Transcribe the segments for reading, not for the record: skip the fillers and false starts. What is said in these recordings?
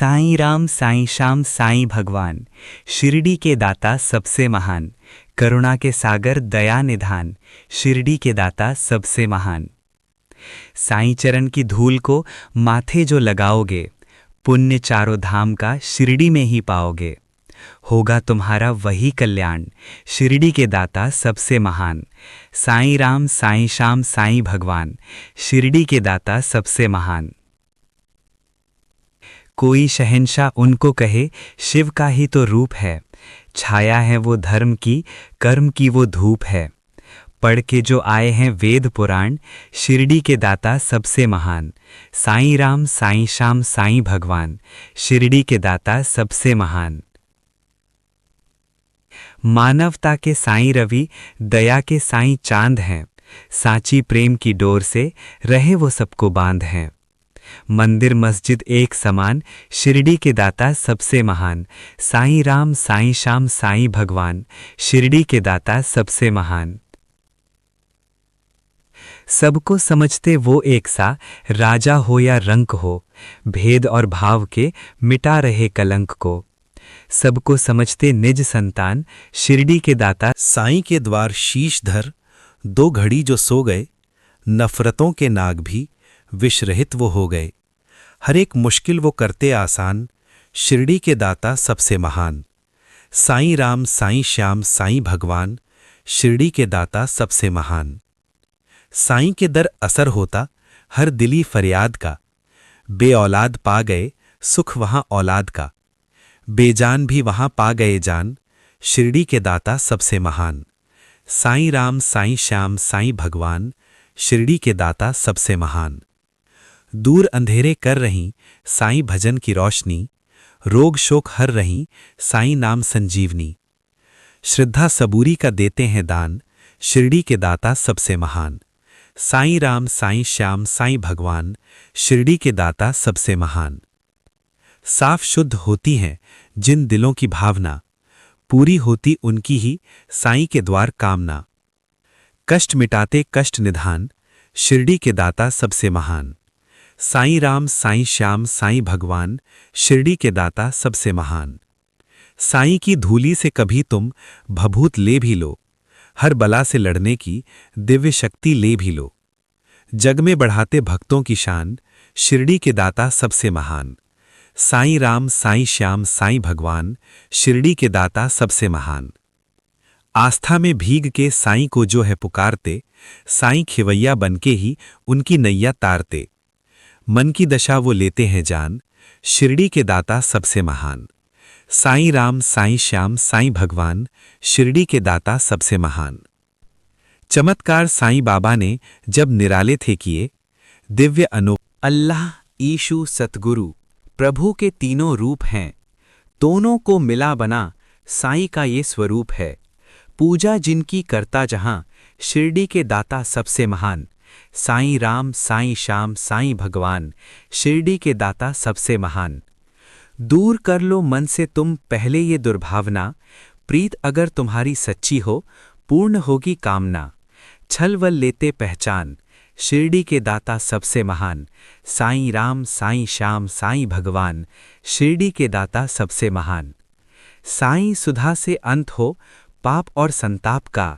साईं राम साईं श्याम साईं भगवान, शिरडी के दाता सबसे महान, करुणा के सागर दया निधान, शिरडी के दाता सबसे महान। साईं चरण की धूल को माथे जो लगाओगे, पुण्य चारों धाम का शिरडी में ही पाओगे। होगा तुम्हारा वही कल्याण, शिरडी के दाता सबसे महान, साईं राम साईं श्याम साईं भगवान, शिरडी के दाता सबसे महान। कोई शहंशाह उनको कहे, शिव का ही तो रूप है, छाया है वो धर्म की, कर्म की वो धूप है। पढ़ के जो आए हैं वेद पुराण, शिरडी के दाता सबसे महान, साईं राम साईं श्याम साईं भगवान, शिरडी के दाता सबसे महान। मानवता के साईं रवि, दया के साईं चांद हैं, साची प्रेम की डोर से रहे वो सबको बांध हैं। मंदिर मस्जिद एक समान, शिरडी के दाता सबसे महान, साईं राम साईं श्याम साईं भगवान, शिरडी के दाता सबसे महान। सबको समझते वो एक सा, राजा हो या रंक हो, भेद और भाव के मिटा रहे कलंक को। सबको समझते निज संतान, शिरडी के दाता साईं के द्वार शीश धर, दो घड़ी जो सो गए, नफरतों के नाग भी विषरहित वो हो गए। हर एक मुश्किल वो करते आसान, शिरडी के दाता सबसे महान, साईं राम साईं श्याम साईं भगवान, शिरडी के दाता सबसे महान। साईं के दर असर होता हर दिली फरियाद का, बेऔलाद पा गए सुख वहां औलाद का, बेजान भी वहां पा गए जान, शिरडी के दाता सबसे महान, साईं राम साईं श्याम साईं भगवान, शिरडी के दाता सबसे महान। दूर अंधेरे कर रहीं साईं भजन की रोशनी, रोग शोक हर रहीं साईं नाम संजीवनी। श्रद्धा सबूरी का देते हैं दान, शिरडी के दाता सबसे महान, साईं राम साईं श्याम साईं भगवान, शिरडी के दाता सबसे महान। साफ शुद्ध होती हैं जिन दिलों की भावना, पूरी होती उनकी ही साईं के द्वार कामना। कष्ट मिटाते कष्ट निधान, शिरडी के दाता सबसे महान, साईं राम साईं श्याम साईं भगवान, शिरडी के दाता सबसे महान। साईं की धूली से कभी तुम भभूत ले भी लो, हर बला से लड़ने की दिव्य शक्ति ले भी लो। जग में बढ़ाते भक्तों की शान, शिरडी के दाता सबसे महान, साईं राम साईं श्याम साईं भगवान, शिरडी के दाता सबसे महान। आस्था में भीग के साईं को जो है पुकारते, साईं खिवैया बनके ही उनकी नैया तारते। मन की दशा वो लेते हैं जान, शिरडी के दाता सबसे महान, साईं राम साईं श्याम साईं भगवान, शिरडी के दाता सबसे महान। चमत्कार साईं बाबा ने जब निराले थे किए, दिव्य अल्लाह ईशु सतगुरु प्रभु के तीनों रूप हैं, दोनों को मिला बना साईं का ये स्वरूप है। पूजा जिनकी करता जहां, शिरडी के दाता सबसे महान, साईं राम साईं श्याम साईं भगवान, शिरडी के दाता सबसे महान। दूर कर लो मन से तुम पहले ये दुर्भावना, प्रीत अगर तुम्हारी सच्ची हो पूर्ण होगी कामना। छल वल लेते पहचान, शिरडी के दाता सबसे महान, साईं राम साईं श्याम साईं भगवान, शिरडी के दाता सबसे महान। साईं सुधा से अंत हो पाप और संताप का,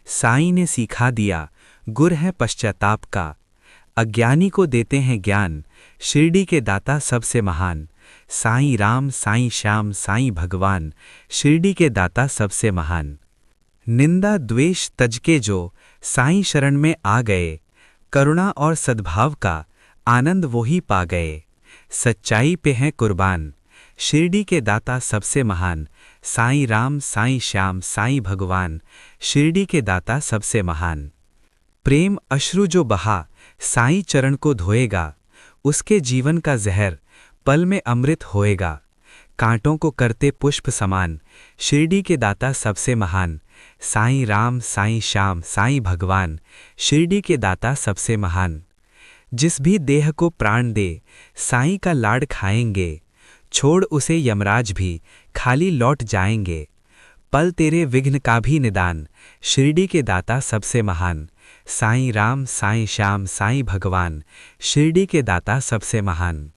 साईं ने सिखा दिया गुर है पश्चाताप का। अज्ञानी को देते हैं ज्ञान, शिरडी के दाता सबसे महान, साईं राम साईं श्याम साईं भगवान, शिरडी के दाता सबसे महान। निंदा द्वेष तज के जो साईं शरण में आ गए, करुणा और सद्भाव का आनंद वो ही पा गए। सच्चाई पे हैं कुर्बान, शिरडी के दाता सबसे महान, साईं राम साईं श्याम साईं भगवान, शिरडी के दाता सबसे महान। प्रेम अश्रु जो बहा साईं चरण को धोएगा, उसके जीवन का जहर पल में अमृत होएगा। कांटों को करते पुष्प समान, शिरडी के दाता सबसे महान, साईं राम साईं श्याम साईं भगवान, शिरडी के दाता सबसे महान। जिस भी देह को प्राण दे, साईं का लाड खाएंगे, छोड़ उसे यमराज भी खाली लौट जाएंगे। पल तेरे विघ्न का भी निदान, शिरडी के दाता सबसे महान, साईं राम साईं श्याम साईं भगवान, शिरडी के दाता सबसे महान।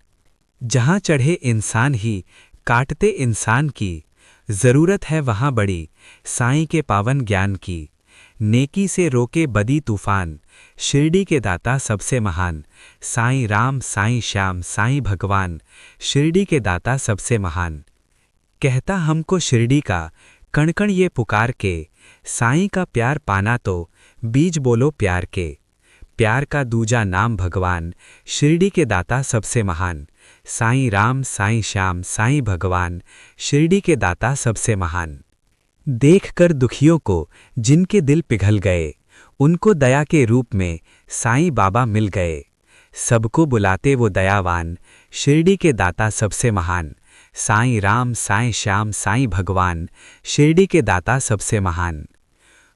जहाँ चढ़े इंसान ही काटते इंसान की, ज़रूरत है वहाँ बड़ी साईं के पावन ज्ञान की। नेकी से रोके बदी तूफान, शिरडी के दाता सबसे महान। साईं राम साईं श्याम साईं भगवान, शिरडी के दाता सबसे महान। कहता हमको शिरडी का कण कण ये पुकार के, साईं का प्यार पाना तो बीज बोलो प्यार के। प्यार का दूजा नाम भगवान, शिरडी के दाता सबसे महान। साईं राम साईं श्याम साईं भगवान, शिरडी के दाता सबसे महान। देखकर दुखियों को जिनके दिल पिघल गए, उनको दया के रूप में साईं बाबा मिल गए। सबको बुलाते वो दयावान, शिरडी के दाता सबसे महान। साईं राम साईं श्याम साईं भगवान, शिरडी के दाता सबसे महान।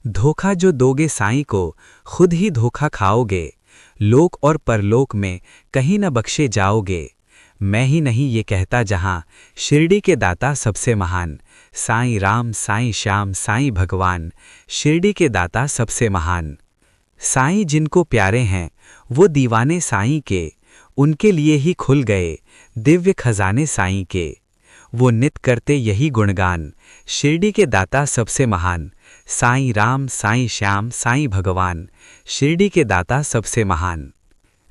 धोखा जो दोगे साईं को, खुद ही धोखा खाओगे। लोक और परलोक में कहीं न बख्शे जाओगे। मैं ही नहीं ये कहता जहां, शिरडी के दाता सबसे महान। साईं राम साईं श्याम साईं भगवान, शिरडी के दाता सबसे महान। साईं जिनको प्यारे हैं वो दीवाने साईं के, उनके लिए ही खुल गए दिव्य खजाने साईं के। वो नित करते यही गुणगान, शिरडी के दाता सबसे महान। साईं राम साईं श्याम साईं भगवान, शिरडी के दाता सबसे महान।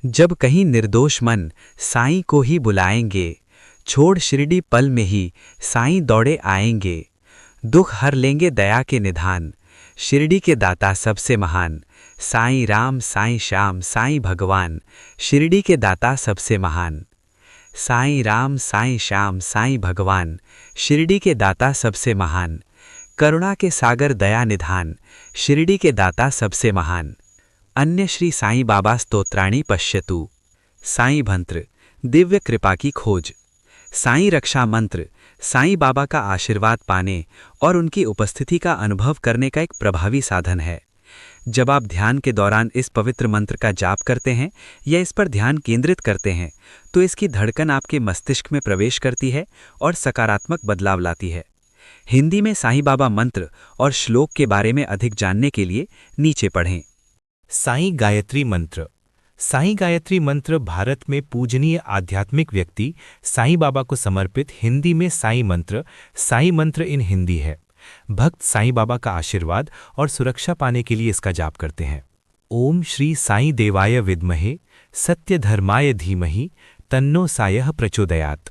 जब कहीं निर्दोष मन साईं को ही बुलाएंगे, छोड़ शिरडी पल में ही साईं दौड़े आएंगे। दुख हर लेंगे दया के निधान, शिरडी के दाता सबसे महान। साईं राम साईं श्याम साईं भगवान, शिरडी के दाता सबसे महान। साईं राम साईं श्याम साईं भगवान, शिरडी के दाता सबसे महान। करुणा के सागर दया निधान, शिरडी के दाता सबसे महान। अन्य श्री साईं बाबा स्तोत्राणि पश्यतु। साईं मंत्र, दिव्य कृपा की खोज। साईं रक्षा मंत्र, साईं बाबा का आशीर्वाद पाने और उनकी उपस्थिति का अनुभव करने का एक प्रभावी साधन है। जब आप ध्यान के दौरान इस पवित्र मंत्र का जाप करते हैं या इस पर ध्यान केंद्रित करते हैं, तो इसकी धड़कन आपके मस्तिष्क में प्रवेश करती है और सकारात्मक बदलाव लाती है। हिंदी में साईं बाबा मंत्र और श्लोक के बारे में अधिक जानने के लिए नीचे पढ़ें। साईं गायत्री मंत्र। साईं गायत्री मंत्र भारत में पूजनीय आध्यात्मिक व्यक्ति साईं बाबा को समर्पित हिंदी में साईं मंत्र इन हिंदी है। भक्त साईं बाबा का आशीर्वाद और सुरक्षा पाने के लिए इसका जाप करते हैं। ओम श्री साईं देवाय विद्महे सत्य धर्माय धीमहि तन्नो सायः प्रचोदयात्।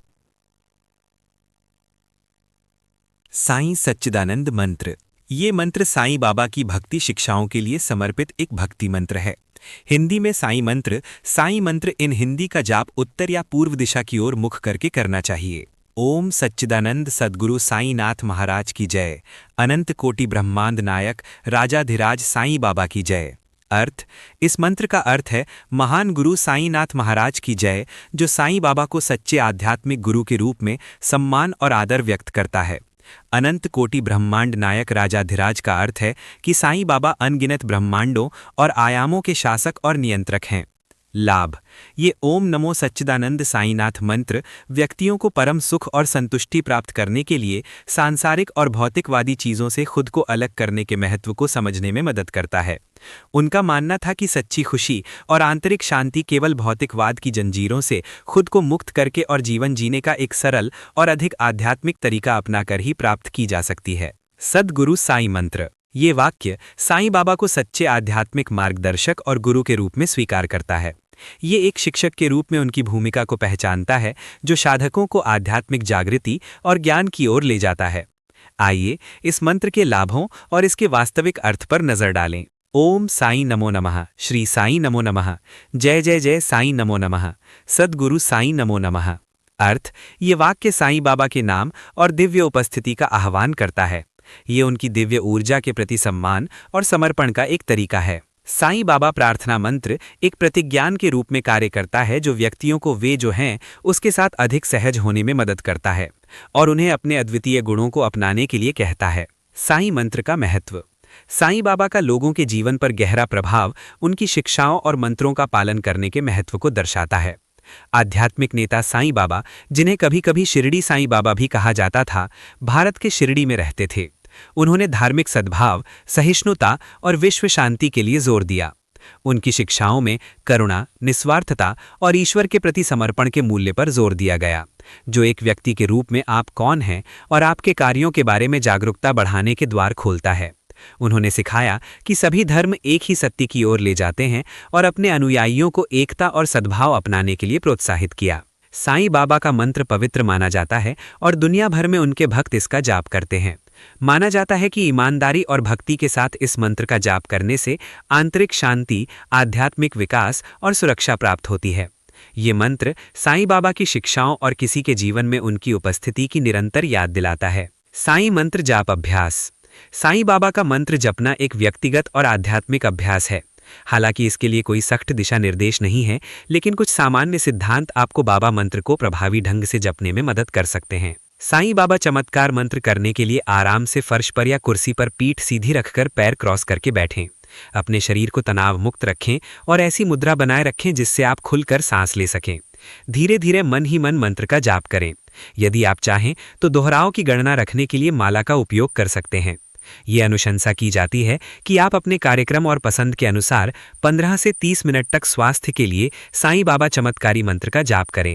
साईं सच्चिदानंद मंत्र। ये मंत्र साईं बाबा की भक्ति शिक्षाओं के लिए समर्पित एक भक्ति मंत्र है। हिंदी में साईं मंत्र इन हिंदी का जाप उत्तर या पूर्व दिशा की ओर मुख करके करना चाहिए। ओम सच्चिदानंद सद्गुरु साईनाथ महाराज की जय। अनंत कोटि ब्रह्मांड नायक राजाधिराज साईं बाबा की जय। अर्थ, इस मंत्र का अर्थ है महान गुरु साईनाथ महाराज की जय, जो साईं बाबा को सच्चे आध्यात्मिक गुरु के रूप में सम्मान और आदर व्यक्त करता है। अनंत कोटि ब्रह्मांड नायक राजाधिराज का अर्थ है कि साईं बाबा अनगिनत ब्रह्मांडों और आयामों के शासक और नियंत्रक हैं। लाभ, ये ओम नमो सच्चिदानंद साईनाथ मंत्र व्यक्तियों को परम सुख और संतुष्टि प्राप्त करने के लिए सांसारिक और भौतिकवादी चीज़ों से खुद को अलग करने के महत्व को समझने में मदद करता है। उनका मानना था कि सच्ची खुशी और आंतरिक शांति केवल भौतिकवाद की जंजीरों से खुद को मुक्त करके और जीवन जीने का एक सरल और अधिक आध्यात्मिक तरीका अपनाकर ही प्राप्त की जा सकती है। सद्गुरु साईं मंत्र। ये वाक्य साईं बाबा को सच्चे आध्यात्मिक मार्गदर्शक और गुरु के रूप में स्वीकार करता है। ये एक शिक्षक के रूप में उनकी भूमिका को पहचानता है, जो साधकों को आध्यात्मिक जागृति और ज्ञान की ओर ले जाता है। आइए इस मंत्र के लाभों और इसके वास्तविक अर्थ पर नजर डालें। ओम साईं नमो नमः, श्री साईं नमो नमः, जय जय जय साईं नमो नमः, सद्गुरु साईं नमो नमः। अर्थ, ये वाक्य साईं बाबा के नाम और दिव्य उपस्थिति का आह्वान करता है। ये उनकी दिव्य ऊर्जा के प्रति सम्मान और समर्पण का एक तरीका है। साईं बाबा प्रार्थना मंत्र एक प्रतिज्ञान के रूप में कार्य करता है, जो व्यक्तियों को वे जो हैं उसके साथ अधिक सहज होने में मदद करता है और उन्हें अपने अद्वितीय गुणों को अपनाने के लिए कहता है। साईं मंत्र का महत्व। साईं बाबा का लोगों के जीवन पर गहरा प्रभाव उनकी शिक्षाओं और मंत्रों का पालन करने के महत्व को दर्शाता है। आध्यात्मिक नेता साईं बाबा, जिन्हें कभी कभी शिरडी साईं बाबा भी कहा जाता था, भारत के शिरडी में रहते थे। उन्होंने धार्मिक सद्भाव, सहिष्णुता और विश्व शांति के लिए जोर दिया। उनकी शिक्षाओं में करुणा, निस्वार्थता और ईश्वर के प्रति समर्पण के मूल्य पर जोर दिया गया, जो एक व्यक्ति के रूप में आप कौन हैं और आपके कार्यों के बारे में जागरूकता बढ़ाने के द्वार खोलता है। उन्होंने सिखाया कि सभी धर्म एक ही सत्य की ओर ले जाते हैं और अपने अनुयायियों को एकता और सद्भाव अपनाने के लिए प्रोत्साहित किया। साईं बाबा का मंत्र पवित्र माना जाता है और दुनिया भर में उनके भक्त इसका जाप करते हैं। माना जाता है कि ईमानदारी और भक्ति के साथ इस मंत्र का जाप करने से आंतरिक शांति, आध्यात्मिक विकास और सुरक्षा प्राप्त होती है। ये मंत्र साईं बाबा की शिक्षाओं और किसी के जीवन में उनकी उपस्थिति की निरंतर याद दिलाता है। साईं मंत्र जाप अभ्यास। साईं बाबा का मंत्र जपना एक व्यक्तिगत और आध्यात्मिक अभ्यास है। हालांकि इसके लिए कोई सख्त दिशा निर्देश नहीं है, लेकिन कुछ सामान्य सिद्धांत आपको बाबा मंत्र को प्रभावी ढंग से जपने में मदद कर सकते हैं। साईं बाबा चमत्कार मंत्र करने के लिए आराम से फर्श पर या कुर्सी पर पीठ सीधी रखकर पैर क्रॉस करके बैठें। अपने शरीर को तनाव मुक्त रखें और ऐसी मुद्रा बनाए रखें जिससे आप खुलकर सांस ले सकें। धीरे धीरे मन ही मन मंत्र का जाप करें। यदि आप चाहें तो दोहराव की गणना रखने के लिए माला का उपयोग कर सकते हैं। ये अनुशंसा की जाती है कि आप अपने कार्यक्रम और पसंद के अनुसार 15 से 30 मिनट तक स्वास्थ्य के लिए साईं बाबा चमत्कारी मंत्र का जाप करें।